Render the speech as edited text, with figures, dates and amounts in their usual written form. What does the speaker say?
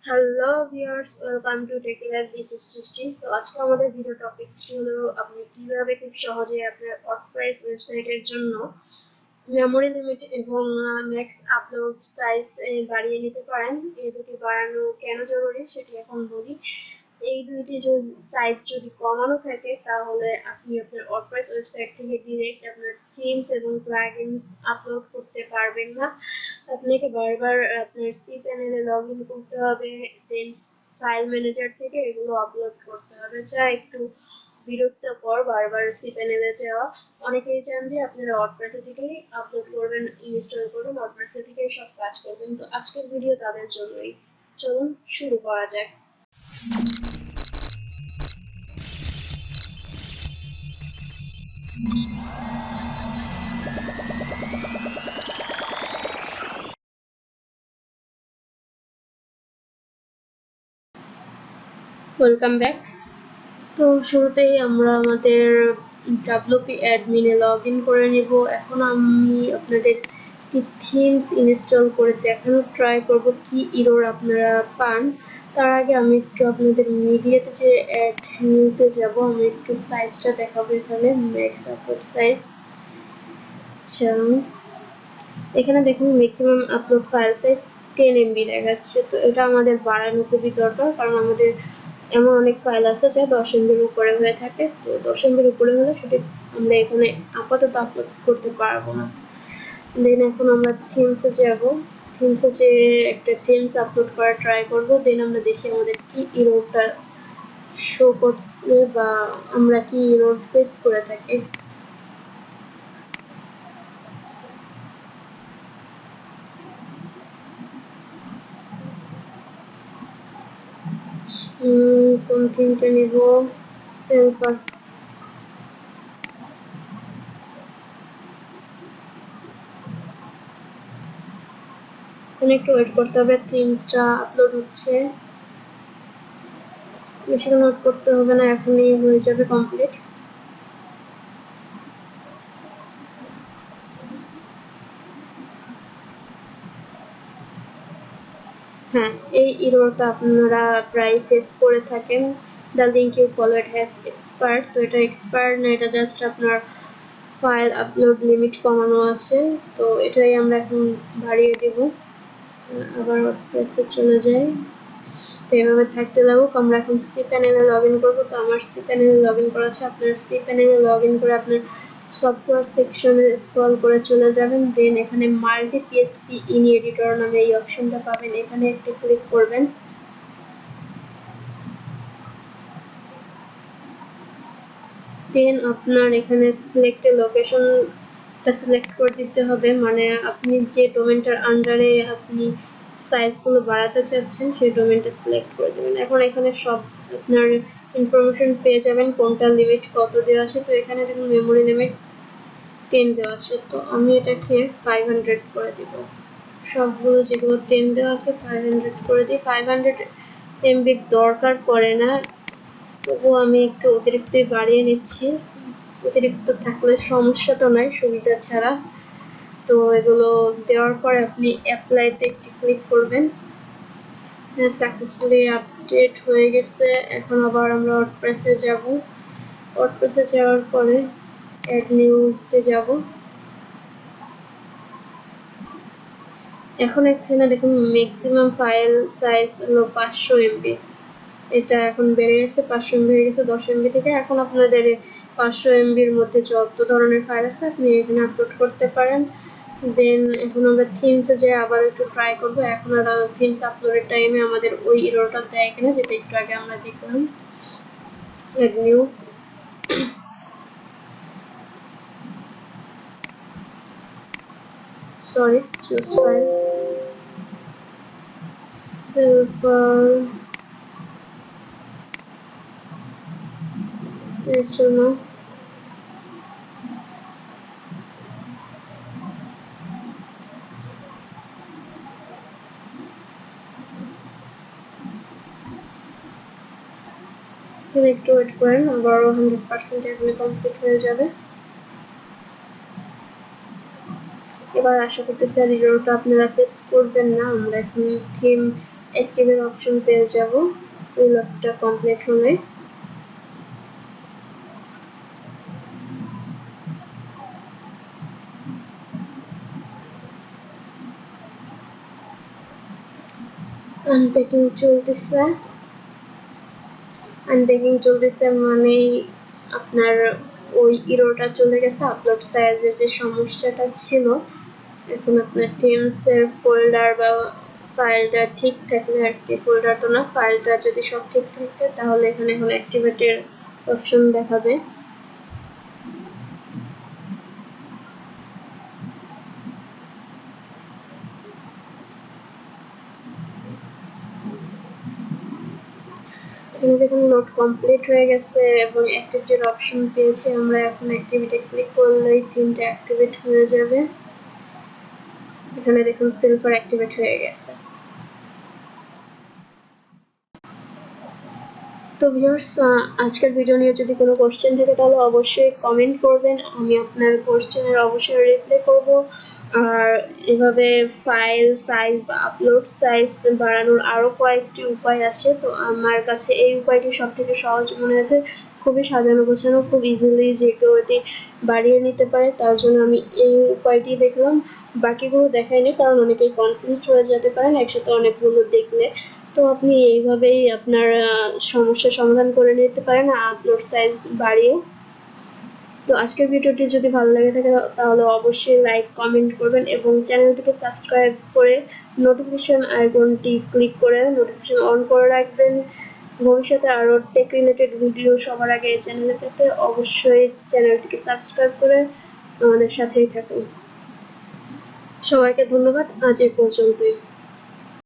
Hello viewers, welcome to টেকি live. This is সৃষ্টি। তো আজকে আমাদের ভিডিও টপিকসটি হলো আপনি কিভাবে খুব সহজে আপনার ওয়ার্ডপ্রেস ওয়েবসাইটের জন্য মেমোরি লিমিট এবং ম্যাক্স আপলোড সাইজ বাড়িয়ে নিতে পারেন। এই দুটি বাড়ানো কেন জরুরি সেটি এখন বলি। এই দুইটি সাইজ যদি কমানো থাকে তাহলে আপনি আপনার ওয়ার্ডপ্রেস ওয়েবসাইট থেকে ডিরেক্ট আপনার থিমস এবং প্লাগইনস আপলোড করতে পারবেন না। আপনাকে বারবার আপনার সি প্যানেলে লগ ইন করতে হবে, দেন ফাইল ম্যানেজার থেকে এগুলো আপলোড করতে হবে, যা একটু বিরক্তকর। বারবার সি প্যানেলে যাওয়া। অনেকেই চান যে আপনারা ওয়ার্ডপ্রেসে থেকেই আপলোড করবেন, ইনস্টল করবেন, ওয়ার্ডপ্রেসে থেকেই সব কাজ করবেন। তো আজকের ভিডিও তাদের জন্যই। চলুন শুরু করা যাক। Welcome back. তো শুরুতেই আমরা আমাদের ডাব্লিউপি অ্যাডমিনে লগ ইন করে নিব। এখন আমি আপনাদের থিমস ইনস্টল করে দেখানোর ট্রাই করব কি এরর আপনারা পান। তার আগে আমি একটু আপনাদের মিডিয়াতে যে অ্যাড নিতে যাব, আমি একটু সাইজটা দেখাবো। এখানে ম্যাক্স আপলোড সাইজ। আচ্ছা, এখানে দেখুন maximum upload file size 10 MB দেখাচ্ছে। তো এটা আমাদের বাড়ানো খুবই দরকার, কারণ আমাদের এমন অনেক ফাইল আছে যা 10 MB উপরে হয়ে থাকে। তো 10 MB উপরে হলে সেটি আমরা এখানে আপাতত আপলোড করতে পারবো না। দেন এখন আমরা থিমসে যাব। থিমসে যে একটা থিমস আপলোড করার ট্রাই করব। দেন আমরা দেখি আমাদের কি এররটা শো করবে বা আমরা কি এরর ফেস করে থাকি। কোন থিমটা নিব? সেলফার। একটু ওয়েট করতে হবে, থিমসটা আপলোড হচ্ছে। বেশিক্ষণ ওয়েট করতে হবে না, এখনই হয়ে যাবে কমপ্লিট। হ্যাঁ, এই এররটা আপনারা প্রায় ফেস করে থাকেন। The link you followed has expired. তো এটা এক্সপায়ার্ড না, এটা জাস্ট আপনার ফাইল আপলোড লিমিট কমানো আছে। তো এটাই আমরা এখন বাড়িয়ে দেব। আবার ওয়ার্ডপ্রেসে চলে যাই। তো এভাবে থাকতে লাগুক। আমরা এখন সি প্যানেলে লগ ইন করবো। তো আমার সি প্যানেলে লগ ইন করা আছে। আপনার সি প্যানেলে লগ ইন করে আপনার সফটওয়্যার সেকশনে স্ক্রল করে চলে যাবেন। দেন এখানে মাল্টি পিএসপি ইন এডিটর নামে এই অপশনটা পাবেন, এখানে একটু ক্লিক করবেন। দেন আপনার এখানে সিলেক্ট লোকেশনটা সিলেক্ট করে দিতে হবে, মানে আপনি যে ডোমেনটার আন্ডারে আপনি সাইজগুলো বাড়াতে চাচ্ছেন সেই ডোমেনটা সিলেক্ট করে দেবেন। এখন এখানে সব আপনার ইনফরমেশন পেয়ে যাবেন, কোনটা লিমিট কত দেওয়া আছে। তো এখানে দেখুন মেমোরি লিমিট 10 দেওয়া আছে। তো আমি এটাকে 500 করে দিব। সবগুলো যেগুলো 10 দেওয়া আছে 500 করে দিই। 500 MB দরকার পড়ে না, তবুও আমি একটু অতিরিক্তই বাড়িয়ে নিচ্ছি। অতিরিক্ত থাকলে সমস্যা তো নাই, সুবিধা ছাড়া। তো এগুলো দেওয়ার পরে আপনি অ্যাপ্লাইতে একটু ক্লিক করবেন। সাকসেসফুলি আপডেট হয়ে গেছে। এখন আবার আমরা ওয়ার্ডপ্রেসে যাব। ওয়ার্ডপ্রেসে যাওয়ার পরে অ্যাড নিউতে যাব। এখন এখানে দেখুন ম্যাক্সিমাম ফাইল সাইজ হলো 500 MB। এটা এখন বেড়ে গেছে, 500 MB হয়ে গেছে 10 MB থেকে। এখন আপনাদের 500 MBর মধ্যে যত ধরনের ফাইল আছে আপনি এখানে আপলোড করতে পারেন। দেন এখন আমরা থিমসে যে আবার একটু ট্রাই করব। এখন আর থিমস আপলোডের টাইমে আমাদের ওই এররটা দেয় কিনা, যেটা একটু আগে আমরা দেখলাম। Add new. Sorry, choose file. Silver install now. একটু ওয়েট করেন, আবারও 100% এখানে কমপ্লিট হয়ে যাবে। এবার আশা করতেছি আর এররটা আপনারা ফেস করবেন না। আমরা এখন থিম অ্যাক্টিভের অপশন পেয়ে যাব রিলোডটা কমপ্লিট হলে। আনপ্যাকিং চলতেছে, মানে আপনার ওই ইরোটা চলে গেছে, আপলোড সাইজের যে সমস্যাটা ছিল। এখন আপনার থিমস এর ফোল্ডার বা ফাইলটা ঠিক থাকলে আর কি, ফোল্ডার তো না, ফাইলটা যদি সব ঠিক থাকে তাহলে এখানে এখন অ্যাক্টিভেটের অপশন দেখাবে। এখানে দেখুন লোড কমপ্লিট হয়ে গেছে এবং অ্যাক্টিভেটের অপশন পেয়েছি আমরা। এখন অ্যাক্টিভেটে ক্লিক করলেই থিমটা অ্যাক্টিভেট হয়ে যাবে। এখানে দেখুন সিলভার অ্যাক্টিভেট হয়ে গেছে। তো ভিউয়ার্স, আজকের ভিডিও নিয়ে যদি কোনো কোশ্চেন থাকে তাহলে অবশ্যই কমেন্ট করবেন, আমি আপনার কোশ্চেনের অবশ্যই রিপ্লাই করব। আর এভাবে ফাইল সাইজ বা আপলোড সাইজ বাড়ানোর আরও কয়েকটি উপায় আছে, তো আমার কাছে এই উপায়টি সবথেকে সহজ মনে হয়েছে। খুবই সাজানো গোছানো, খুব ইজিলি যে কেউ এটি বাড়িয়ে নিতে পারে, তার জন্য আমি এই উপায়টি দেখলাম। বাকিগুলো দেখাইনি কারণ অনেকেই কনফিউজড হয়ে যেতে পারেন একসাথে অনেকগুলো দেখলে। তো আপনি এইভাবেই আপনার সমস্যার সমাধান করে নিতে পারেন আপলোড সাইজ বাড়িয়ে। তো আজকের ভিডিওটি যদি ভালো লাগে থাকে তাহলে অবশ্যই লাইক কমেন্ট করবেন এবং চ্যানেলটিকে সাবস্ক্রাইব করে নোটিফিকেশন আইকনটি ক্লিক করে নোটিফিকেশন অন করে রাখবেন। ভবিষ্যতে আরও টেক রিলেটেড ভিডিও সবার আগে এই চ্যানেলে পেতে অবশ্যই চ্যানেলটিকে সাবস্ক্রাইব করে আমাদের সাথেই থাকুন। সবাইকে ধন্যবাদ, আজ এ পর্যন্তই।